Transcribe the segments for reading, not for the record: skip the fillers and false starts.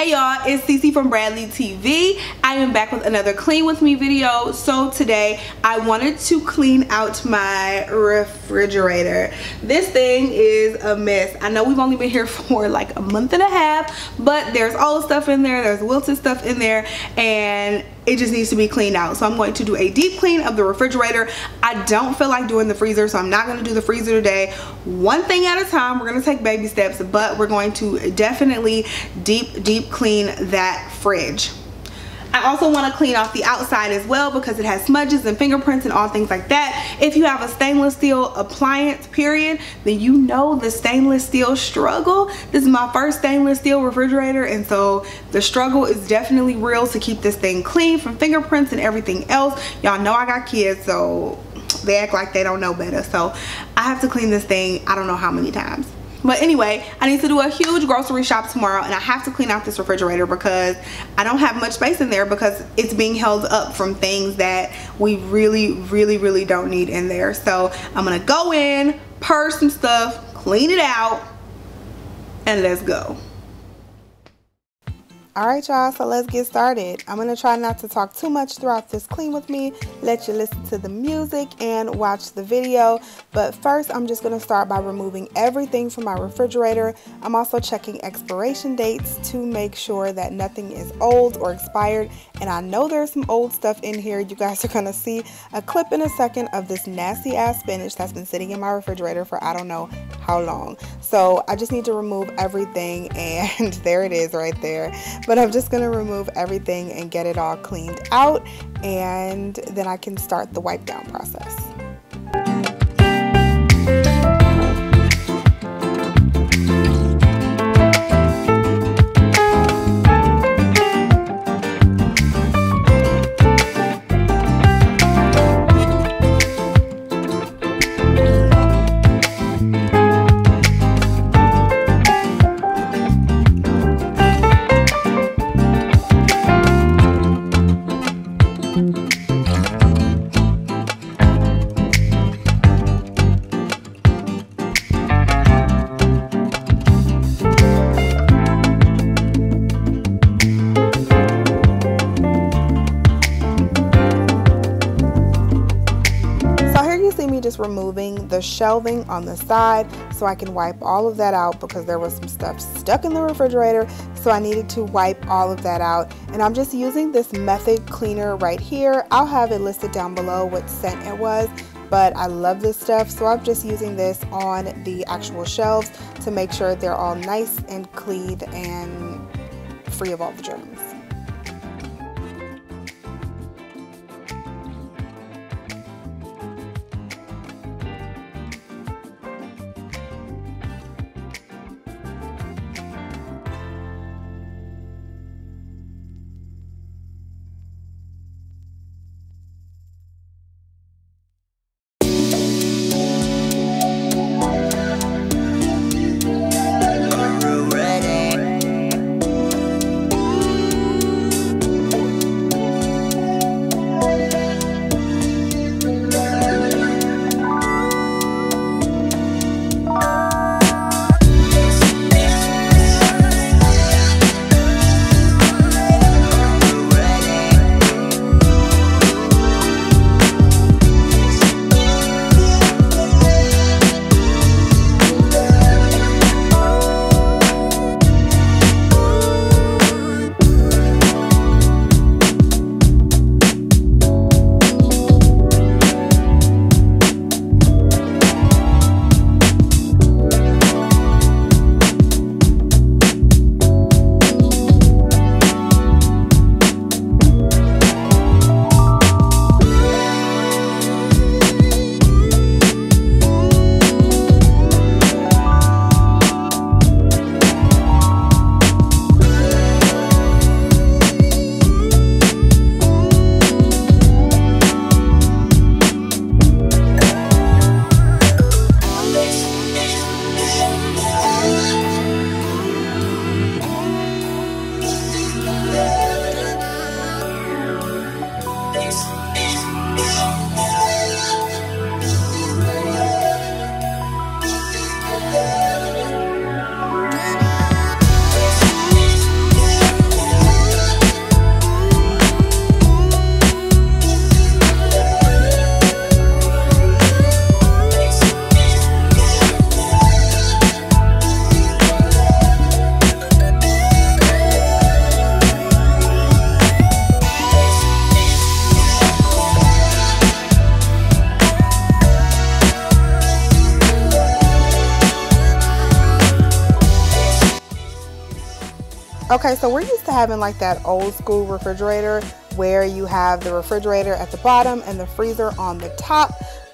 Hey y'all, it's Cece from Bradley TV. I am back with another clean with me video. So today I wanted to clean out my refrigerator. This thing is a mess. I know we've only been here for like a month and a half, but there's all the stuff in there, there's wilted stuff in there, and it just needs to be cleaned out. So I'm going to do a deep clean of the refrigerator. I don't feel like doing the freezer, so I'm not going to do the freezer today. One thing at a time. We're going to take baby steps, but we're going to definitely deep clean that fridge. I also want to clean off the outside as well because it has smudges and fingerprints and all things like that. If you have a stainless steel appliance period, then you know the stainless steel struggle. This is my first stainless steel refrigerator, and so the struggle is definitely real to keep this thing clean from fingerprints and everything else. Y'all know I got kids, so they act like they don't know better. So I have to clean this thing I don't know how many times. But anyway, I need to do a huge grocery shop tomorrow, and I have to clean out this refrigerator because I don't have much space in there because it's being held up from things that we really don't need in there. So I'm gonna go in, purge some stuff, clean it out, and let's go. Alright y'all, so let's get started. I'm going to try not to talk too much throughout this clean with me, let you listen to the music and watch the video. But first, I'm just going to start by removing everything from my refrigerator. I'm also checking expiration dates to make sure that nothing is old or expired. And I know there's some old stuff in here. You guys are going to see a clip in a second of this nasty ass spinach that's been sitting in my refrigerator for I don't know how long. So I just need to remove everything, and there it is right there. But I'm just going to remove everything and get it all cleaned out, and then I can start the wipe down process. Just removing the shelving on the side so I can wipe all of that out because there was some stuff stuck in the refrigerator, so I needed to wipe all of that out. And I'm just using this method cleaner right here. I'll have it listed down below what scent it was, but I love this stuff, so I'm just using this on the actual shelves to make sure they're all nice and clean and free of all the germs. Okay, so we're used to having like that old school refrigerator where you have the refrigerator at the bottom and the freezer on the top.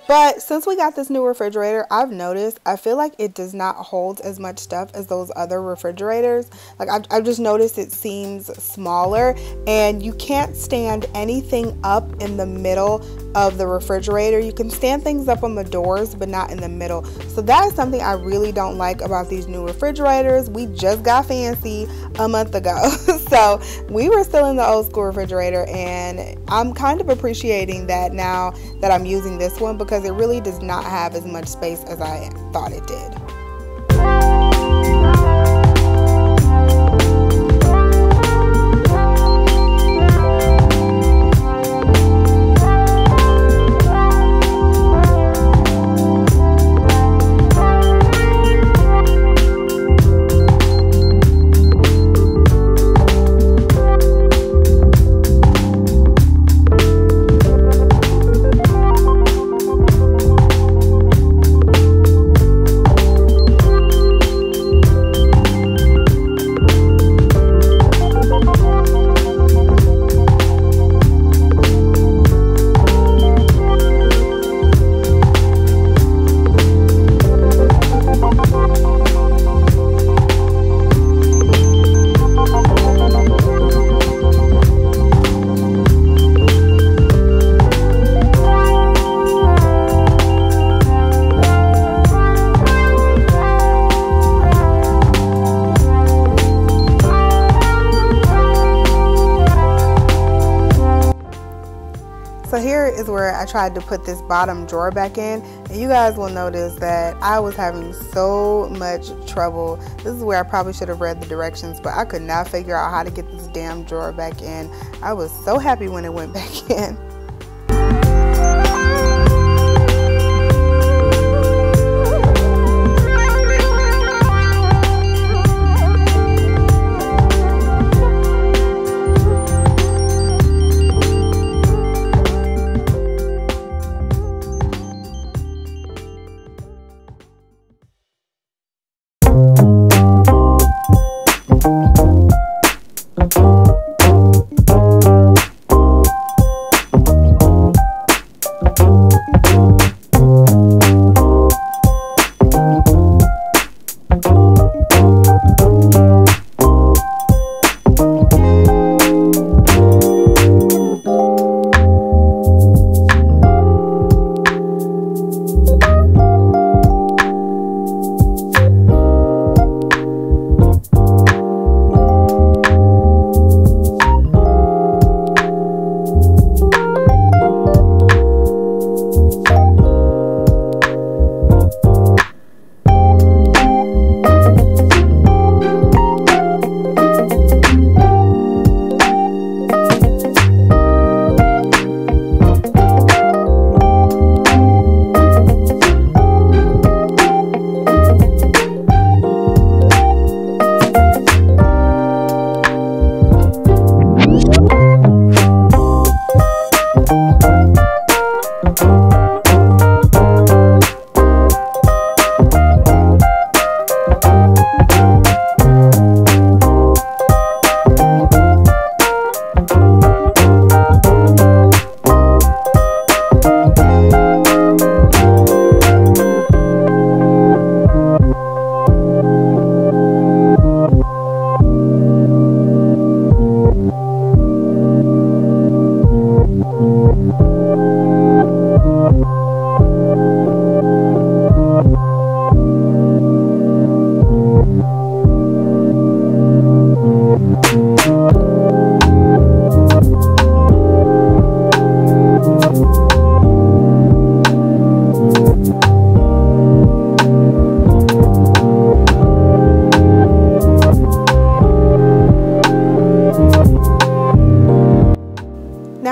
But since we got this new refrigerator, I've noticed, I feel like it does not hold as much stuff as those other refrigerators. Like I've just noticed it seems smaller, and you can't stand anything up in the middle of the refrigerator. You can stand things up on the doors, but not in the middle. So that is something I really don't like about these new refrigerators. We just got fancy a month ago. So we were still in the old school refrigerator, and I'm kind of appreciating that now that I'm using this one, because it really does not have as much space as I thought it did. So here is where I tried to put this bottom drawer back in, and you guys will notice that I was having so much trouble. This is where I probably should have read the directions, but I could not figure out how to get this damn drawer back in. I was so happy when it went back in.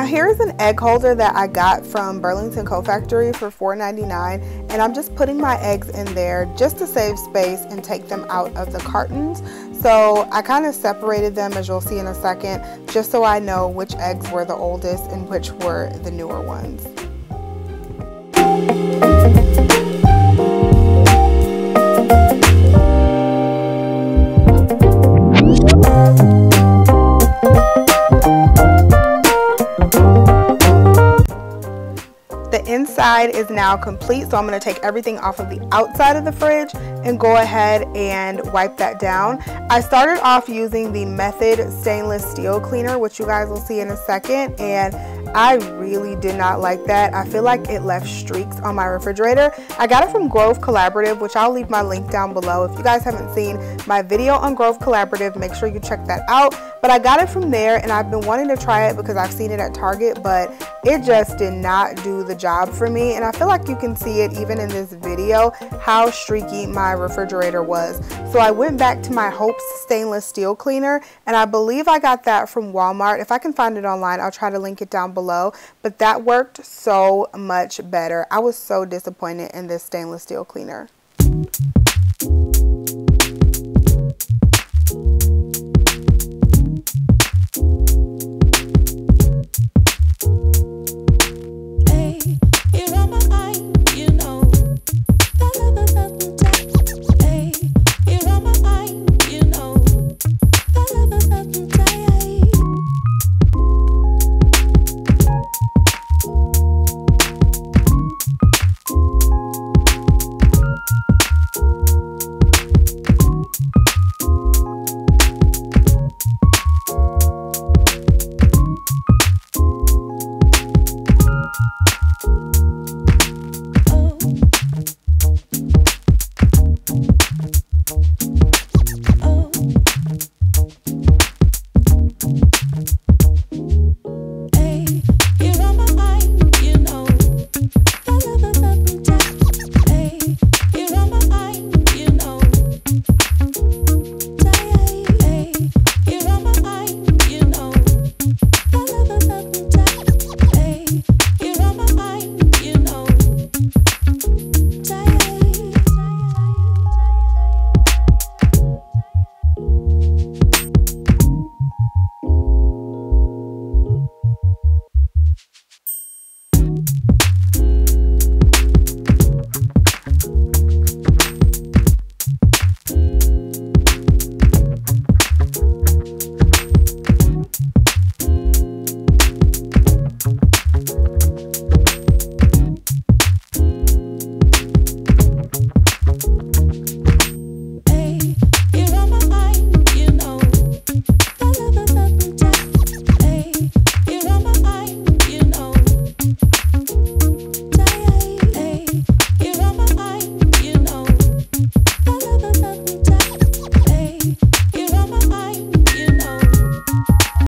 Here's an egg holder that I got from Burlington Co-Factory for $4.99, and I'm just putting my eggs in there just to save space and take them out of the cartons. So I kind of separated them, as you'll see in a second, just so I know which eggs were the oldest and which were the newer ones. inside is now complete, so I'm going to take everything off of the outside of the fridge and go ahead and wipe that down. I started off using the Method stainless steel cleaner, which you guys will see in a second, and I really did not like that. I feel like it left streaks on my refrigerator. I got it from Grove Collaborative, which I'll leave my link down below. If you guys haven't seen my video on Grove Collaborative, make sure you check that out. But I got it from there, and I've been wanting to try it because I've seen it at Target, but it just did not do the job for me. And I feel like you can see it even in this video, how streaky my refrigerator was. So I went back to my Hope's stainless steel cleaner, and I believe I got that from Walmart. If I can find it online, I'll try to link it down below. But that worked so much better. I was so disappointed in this stainless steel cleaner.